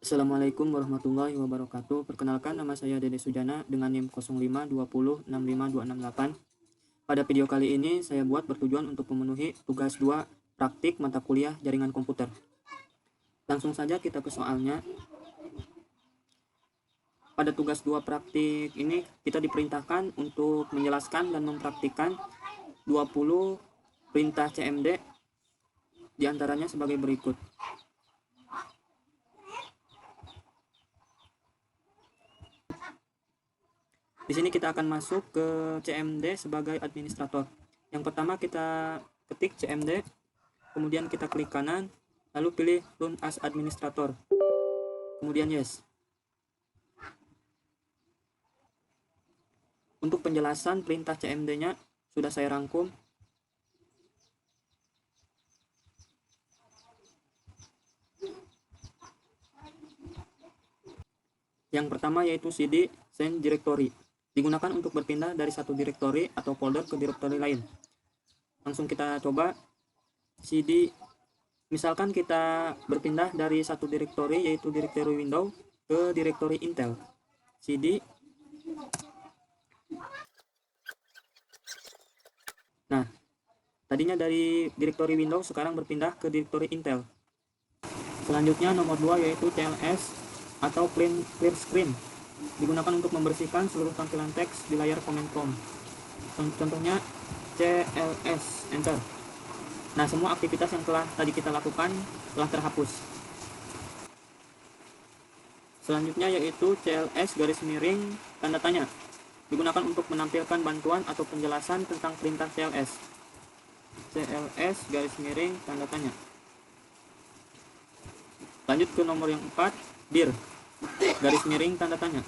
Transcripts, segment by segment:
Assalamualaikum warahmatullahi wabarakatuh. Perkenalkan, nama saya Dede Sujana dengan NIM 0520665268. Pada video kali ini saya buat bertujuan untuk memenuhi tugas 2 praktik mata kuliah jaringan komputer. Langsung saja kita ke soalnya. Pada tugas 2 praktik ini kita diperintahkan untuk menjelaskan dan mempraktikkan 20 perintah CMD, diantaranya sebagai berikut. Di sini kita akan masuk ke CMD sebagai administrator. Yang pertama kita ketik CMD, kemudian kita klik kanan, lalu pilih Run as Administrator, kemudian Yes. Untuk penjelasan perintah CMD-nya sudah saya rangkum. Yang pertama yaitu CD Change Directory. Digunakan untuk berpindah dari satu direktori atau folder ke direktori lain. Langsung kita coba CD. Misalkan kita berpindah dari satu direktori yaitu direktori Windows ke direktori Intel. CD. Nah, tadinya dari direktori Windows sekarang berpindah ke direktori Intel. Selanjutnya nomor 2 yaitu CLS atau Clear Screen. Digunakan untuk membersihkan seluruh tampilan teks di layar command prompt. Contohnya CLS Enter. Nah, semua aktivitas yang telah tadi kita lakukan telah terhapus. Selanjutnya yaitu CLS garis miring tanda tanya. Digunakan untuk menampilkan bantuan atau penjelasan tentang perintah CLS. CLS garis miring tanda tanya. Lanjut ke nomor yang 4, dir garis miring tanda tanya.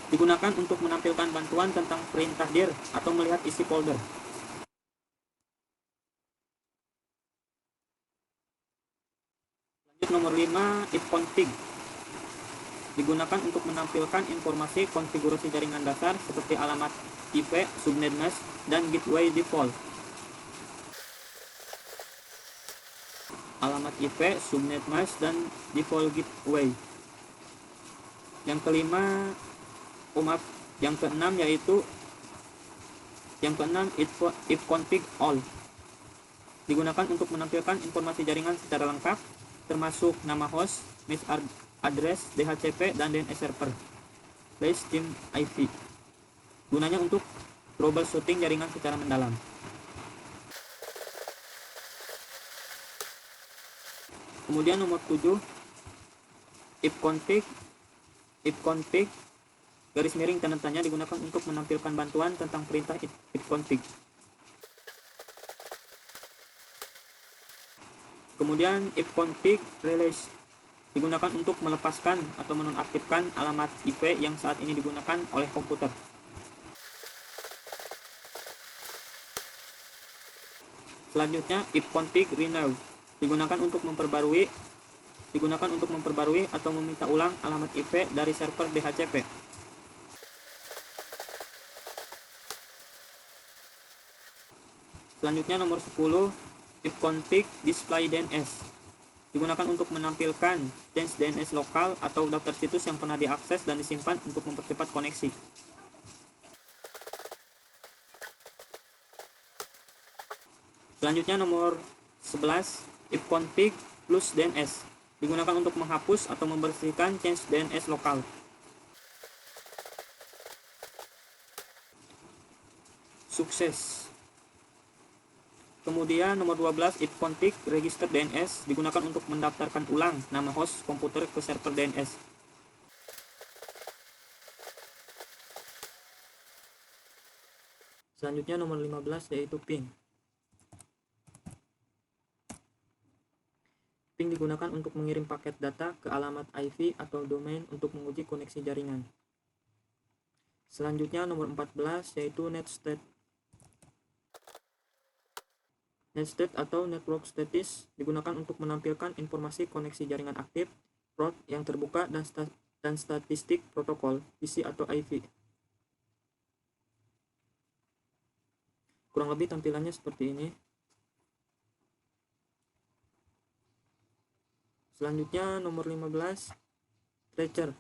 Digunakan untuk menampilkan bantuan tentang perintah dir atau melihat isi folder. Lanjut nomor 5, ifconfig. Digunakan untuk menampilkan informasi konfigurasi jaringan dasar seperti alamat IP, subnet mask, dan gateway default. Alamat IP, subnet mask, dan default gateway. Yang kelima, yang keenam yaitu ifconfig all. Digunakan untuk menampilkan informasi jaringan secara lengkap, termasuk nama host, MAC address, DHCP, dan DNS server, slash team IP. Gunanya untuk troubleshooting jaringan secara mendalam. Kemudian nomor 7, ifconfig garis miring tanda tanya digunakan untuk menampilkan bantuan tentang perintah ifconfig. Kemudian ifconfig release digunakan untuk melepaskan atau menonaktifkan alamat IP yang saat ini digunakan oleh komputer. Selanjutnya ifconfig renew digunakan untuk memperbarui atau meminta ulang alamat IP dari server DHCP. Selanjutnya nomor 10, ifconfig display DNS. Digunakan untuk menampilkan change DNS lokal atau daftar situs yang pernah diakses dan disimpan untuk mempercepat koneksi. Selanjutnya nomor 11, ifconfig plus DNS. Digunakan untuk menghapus atau membersihkan change DNS lokal. Sukses. Kemudian nomor 12, ifconfig register DNS digunakan untuk mendaftarkan ulang nama host komputer ke server DNS. Selanjutnya nomor 15 yaitu ping. Ping digunakan untuk mengirim paket data ke alamat IP atau domain untuk menguji koneksi jaringan. Selanjutnya nomor 14 yaitu netstate. Netstate atau network status digunakan untuk menampilkan informasi koneksi jaringan aktif, port yang terbuka, dan statistik protokol PC atau IP. Kurang lebih tampilannya seperti ini. Selanjutnya nomor 15, tracer.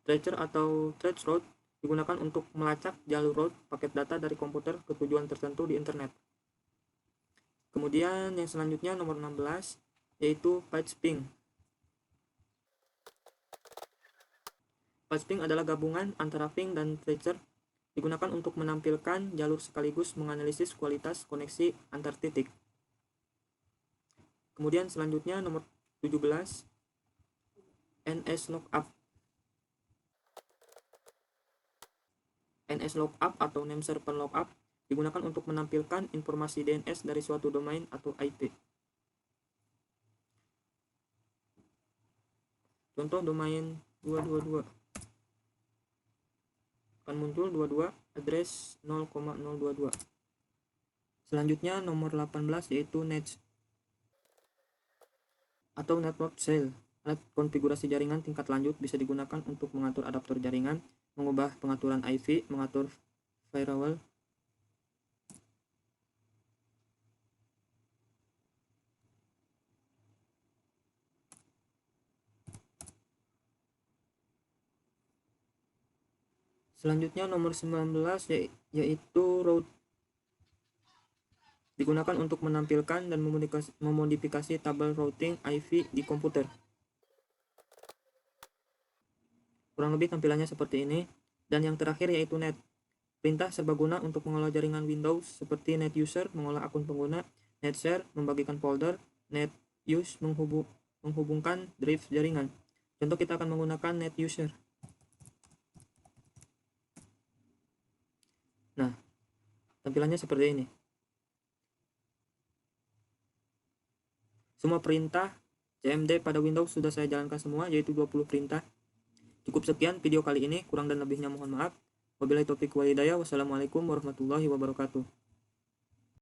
Tracer atau trace route digunakan untuk melacak jalur route paket data dari komputer ke tujuan tertentu di internet. Kemudian yang selanjutnya nomor 16 yaitu piping. Piping adalah gabungan antara ping dan tracer, digunakan untuk menampilkan jalur sekaligus menganalisis kualitas koneksi antar titik. Kemudian selanjutnya nomor 17 NS lookup. NS lookup atau name server lookup digunakan untuk menampilkan informasi DNS dari suatu domain atau IP. Contoh domain 222 akan muncul 22 address 0,022. Selanjutnya nomor 18 yaitu NAT atau network shell. Alat konfigurasi jaringan tingkat lanjut bisa digunakan untuk mengatur adaptor jaringan, mengubah pengaturan IP, mengatur firewall, selanjutnya nomor 19 yaitu route, digunakan untuk menampilkan dan memodifikasi tabel routing IP di komputer. Kurang lebih tampilannya seperti ini. Dan yang terakhir yaitu net. Perintah serbaguna untuk mengolah jaringan Windows seperti net user mengolah akun pengguna, net share membagikan folder, net use menghubungkan drive jaringan. Contoh kita akan menggunakan net user. Nah, tampilannya seperti ini. Semua perintah CMD pada Windows sudah saya jalankan semua, yaitu 20 perintah. Cukup sekian video kali ini, kurang dan lebihnya mohon maaf. Wabillahi taufiq wal hidayah. Wassalamualaikum warahmatullahi wabarakatuh.